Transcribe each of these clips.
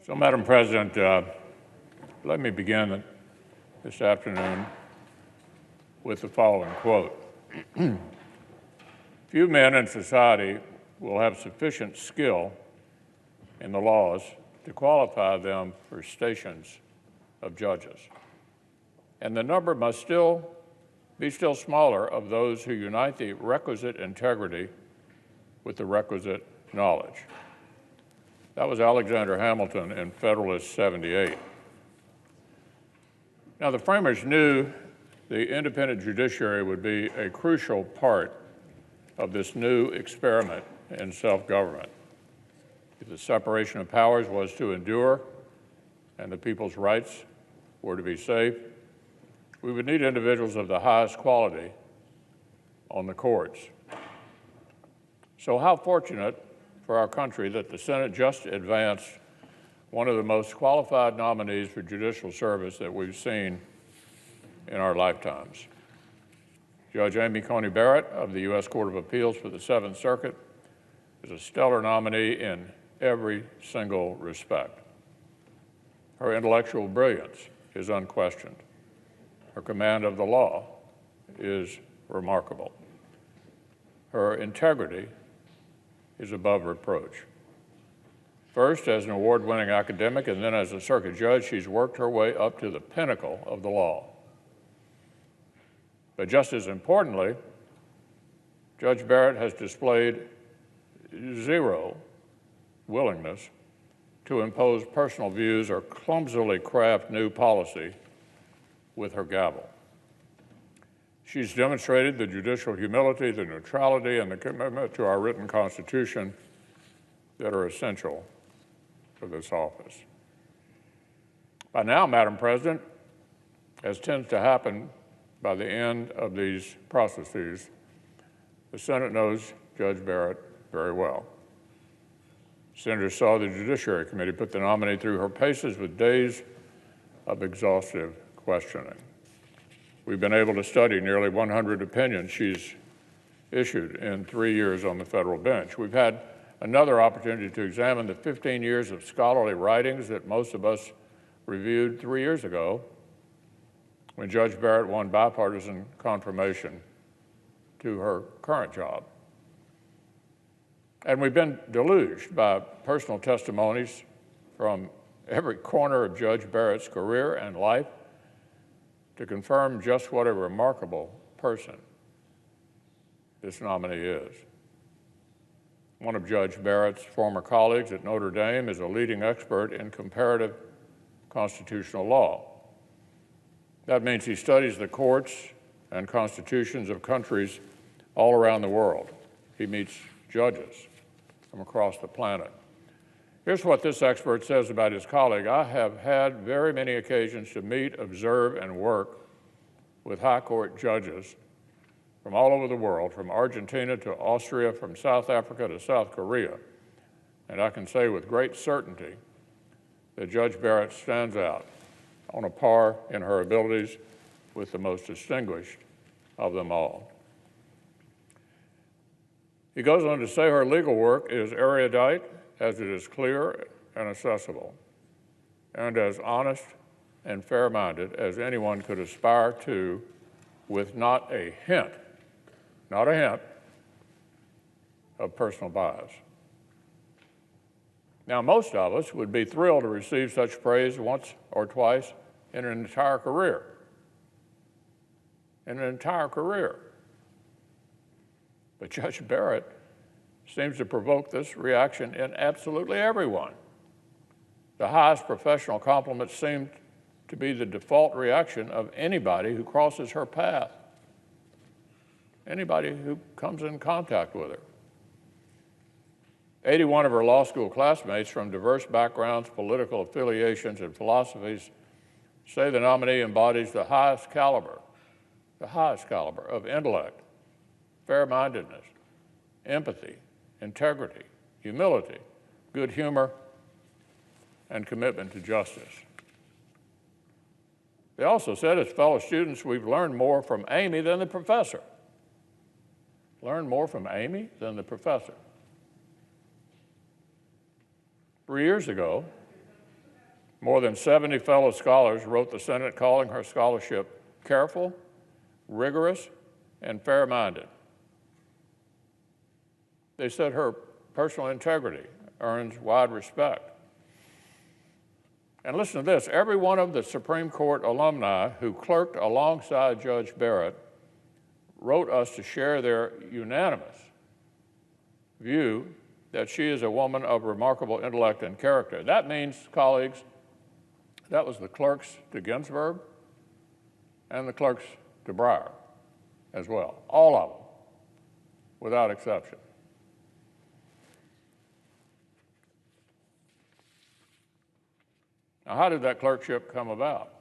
So, Madam President, let me begin this afternoon with the following quote. Few men in society will have sufficient skill in the laws to qualify them for stations of judges. And the number must be still smaller of those who unite the requisite integrity with the requisite knowledge. That was Alexander Hamilton in Federalist 78. Now, the framers knew the independent judiciary would be a crucial part of this new experiment in self-government. If the separation of powers was to endure and the people's rights were to be safe, we would need individuals of the highest quality on the courts. So how fortunate for our country that the Senate just advanced one of the most qualified nominees for judicial service that we've seen in our lifetimes. Judge Amy Coney Barrett of the U.S. Court of Appeals for the Seventh Circuit is a stellar nominee in every single respect. Her intellectual brilliance is unquestioned. Her command of the law is remarkable. Her integrity is above reproach. First, as an award-winning academic and then as a circuit judge, she's worked her way up to the pinnacle of the law. But just as importantly, Judge Barrett has displayed zero willingness to impose personal views or clumsily craft new policy with her gavel. She's demonstrated the judicial humility, the neutrality, and the commitment to our written Constitution that are essential for this office. By now, Madam President, as tends to happen by the end of these processes, the Senate knows Judge Barrett very well. Senators saw the Judiciary Committee put the nominee through her paces with days of exhaustive questioning. We've been able to study nearly 100 opinions she's issued in 3 years on the federal bench. We've had another opportunity to examine the 15 years of scholarly writings that most of us reviewed 3 years ago when Judge Barrett won bipartisan confirmation to her current job. And we've been deluged by personal testimonies from every corner of Judge Barrett's career and life to confirm just what a remarkable person this nominee is. One of Judge Barrett's former colleagues at Notre Dame is a leading expert in comparative constitutional law. That means he studies the courts and constitutions of countries all around the world. He meets judges from across the planet. Here's what this expert says about his colleague. I have had very many occasions to meet, observe, and work with high court judges from all over the world, from Argentina to Austria, from South Africa to South Korea. And I can say with great certainty that Judge Barrett stands out on a par in her abilities with the most distinguished of them all. He goes on to say her legal work is erudite, as it is clear and accessible, and as honest and fair-minded as anyone could aspire to, with not a hint of personal bias. Now, most of us would be thrilled to receive such praise once or twice in an entire career. But Judge Barrett seems to provoke this reaction in absolutely everyone. The highest professional compliments seem to be the default reaction of anybody who crosses her path, anybody who comes in contact with her. 81 of her law school classmates from diverse backgrounds, political affiliations, and philosophies say the nominee embodies the highest caliber of intellect, fair-mindedness, empathy, integrity, humility, good humor, and commitment to justice. They also said, as fellow students, we've learned more from Amy than the professor. Learned more from Amy than the professor. 3 years ago, More than 70 fellow scholars wrote the Senate calling her scholarship careful, rigorous, and fair-minded. They said her personal integrity earns wide respect. And listen to this, every one of the Supreme Court alumni who clerked alongside Judge Barrett wrote us to share their unanimous view that she is a woman of remarkable intellect and character. That means, colleagues, that was the clerks to Ginsburg and the clerks to Breyer as well, all of them, without exception. Now, how did that clerkship come about?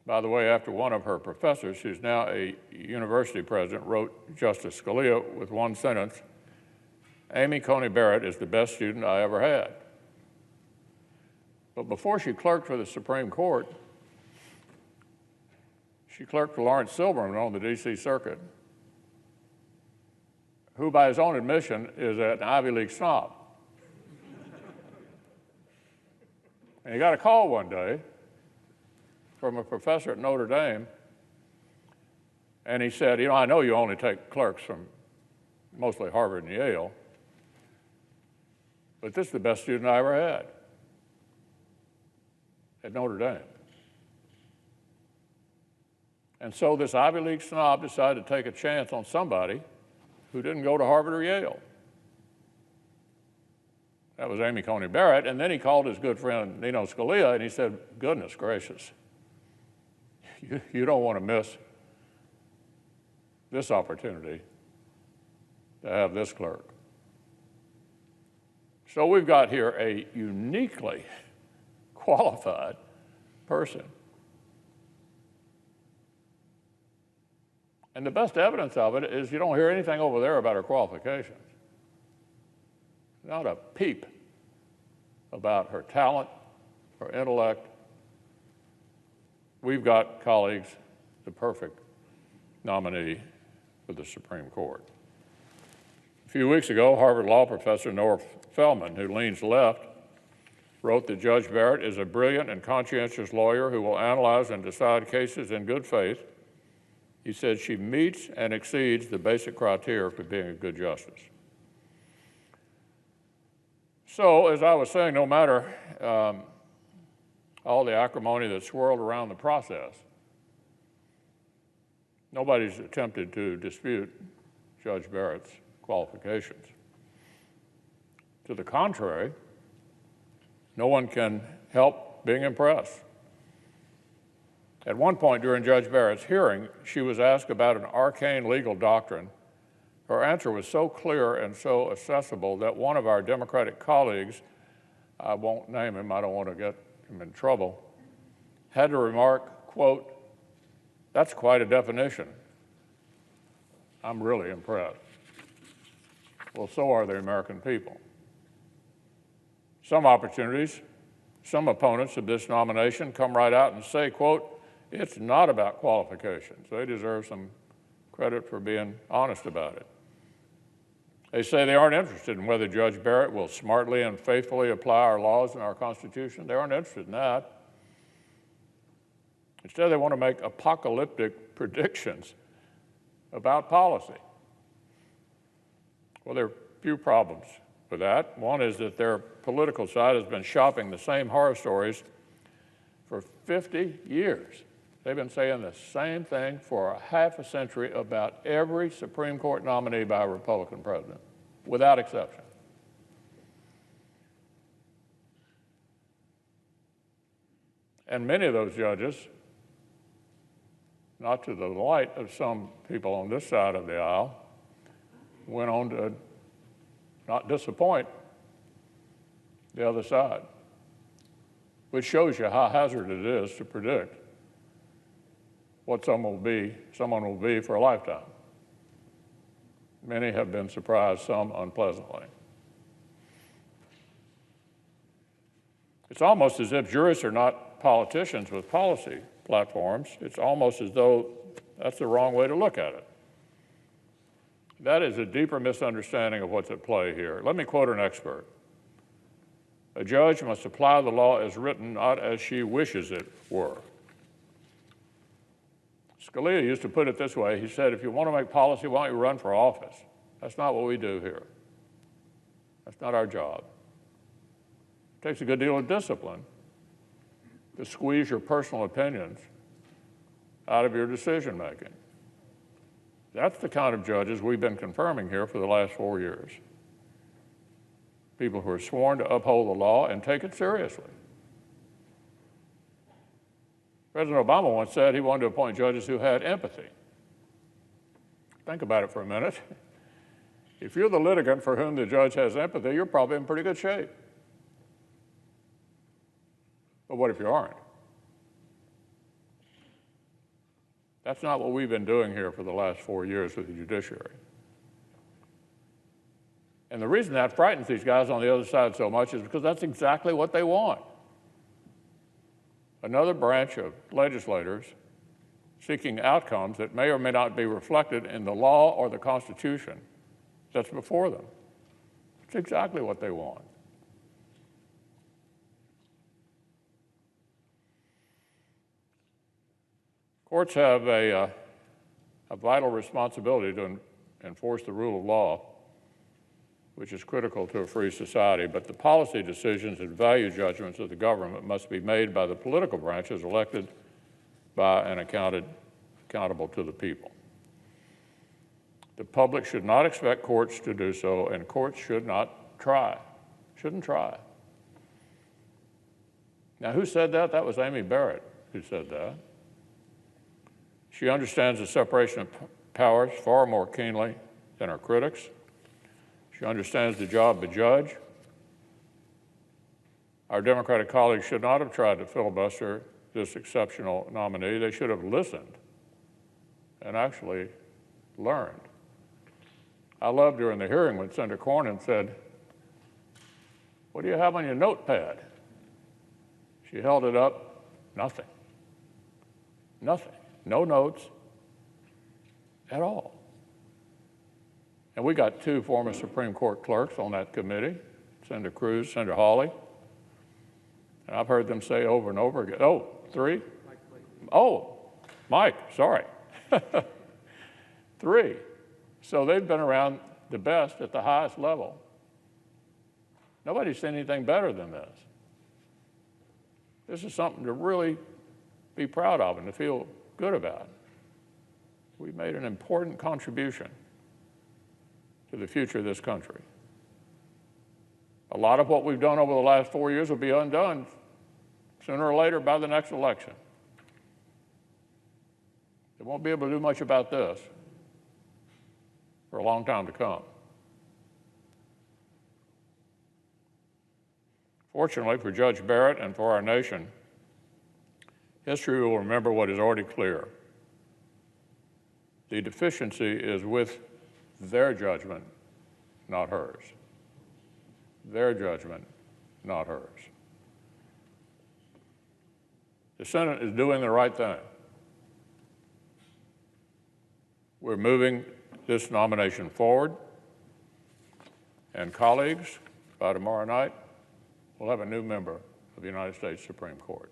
By the way, after one of her professors, who's now a university president, wrote Justice Scalia with one sentence, Amy Coney Barrett is the best student I ever had. But before she clerked for the Supreme Court, she clerked for Lawrence Silberman on the D.C. Circuit, who by his own admission is an Ivy League snob. And he got a call one day from a professor at Notre Dame, and he said, you know, I know you only take clerks from mostly Harvard and Yale, but this is the best student I ever had at Notre Dame. And so this Ivy League snob decided to take a chance on somebody who didn't go to Harvard or Yale. That was Amy Coney Barrett, and then he called his good friend Nino Scalia, and he said, goodness gracious, you don't want to miss this opportunity to have this clerk. So we've got here a uniquely qualified person. And the best evidence of it is you don't hear anything over there about her qualifications. Not a peep about her talent, her intellect. We've got, colleagues, the perfect nominee for the Supreme Court. A few weeks ago, Harvard law professor Noah Feldman, who leans left, wrote that Judge Barrett is a brilliant and conscientious lawyer who will analyze and decide cases in good faith. He said she meets and exceeds the basic criteria for being a good justice. So, as I was saying, no matter all the acrimony that swirled around the process, nobody's attempted to dispute Judge Barrett's qualifications. To the contrary, no one can help being impressed. At one point during Judge Barrett's hearing, she was asked about an arcane legal doctrine. Her answer was so clear and so accessible that one of our Democratic colleagues, I won't name him, I don't want to get him in trouble, had to remark, quote, that's quite a definition. I'm really impressed. Well, so are the American people. Some opportunities, some opponents of this nomination come right out and say, quote, it's not about qualifications. They deserve some credit for being honest about it. They say they aren't interested in whether Judge Barrett will smartly and faithfully apply our laws and our Constitution. They aren't interested in that. Instead, they want to make apocalyptic predictions about policy. Well, there are a few problems with that. One is that their political side has been shopping the same horror stories for 50 years. They've been saying the same thing for a half a century about every Supreme Court nominee by a Republican president, without exception. And many of those judges, not to the delight of some people on this side of the aisle, went on to not disappoint the other side, which shows you how hazardous it is to predict what someone will be for a lifetime. Many have been surprised, some unpleasantly. It's almost as if jurists are not politicians with policy platforms. It's almost as though that's the wrong way to look at it. That is a deeper misunderstanding of what's at play here. Let me quote an expert. A judge must apply the law as written, not as she wishes it were. Scalia used to put it this way. He said, if you want to make policy, why don't you run for office? That's not what we do here. That's not our job. It takes a good deal of discipline to squeeze your personal opinions out of your decision making. That's the kind of judges we've been confirming here for the last 4 years. People who are sworn to uphold the law and take it seriously. President Obama once said he wanted to appoint judges who had empathy. Think about it for a minute. If you're the litigant for whom the judge has empathy, you're probably in pretty good shape. But what if you aren't? That's not what we've been doing here for the last 4 years with the judiciary. And the reason that frightens these guys on the other side so much is because that's exactly what they want. Another branch of legislators seeking outcomes that may or may not be reflected in the law or the Constitution that's before them. It's exactly what they want. Courts have a vital responsibility to enforce the rule of law, which is critical to a free society, but the policy decisions and value judgments of the government must be made by the political branches elected by and accountable to the people. The public should not expect courts to do so, and courts shouldn't try. Now, who said that? That was Amy Barrett who said that. She understands the separation of powers far more keenly than her critics. She understands the job of a judge. Our Democratic colleagues should not have tried to filibuster this exceptional nominee. They should have listened and actually learned. I loved during the hearing when Senator Cornyn said, "What do you have on your notepad?" She held it up, nothing. Nothing. No notes at all. And we got 2 former Supreme Court clerks on that committee, Senator Cruz, Senator Hawley. And I've heard them say over and over again, oh, 3? Oh, Mike, sorry. 3. So they've been around the best at the highest level. Nobody's seen anything better than this. This is something to really be proud of and to feel good about. We've made an important contribution to the future of this country. A lot of what we've done over the last 4 years will be undone sooner or later by the next election. They won't be able to do much about this for a long time to come. Fortunately for Judge Barrett and for our nation, history will remember what is already clear. The deficiency is with their judgment, not hers. Their judgment, not hers. The Senate is doing the right thing. We're moving this nomination forward, and colleagues, by tomorrow night, we'll have a new member of the United States Supreme Court.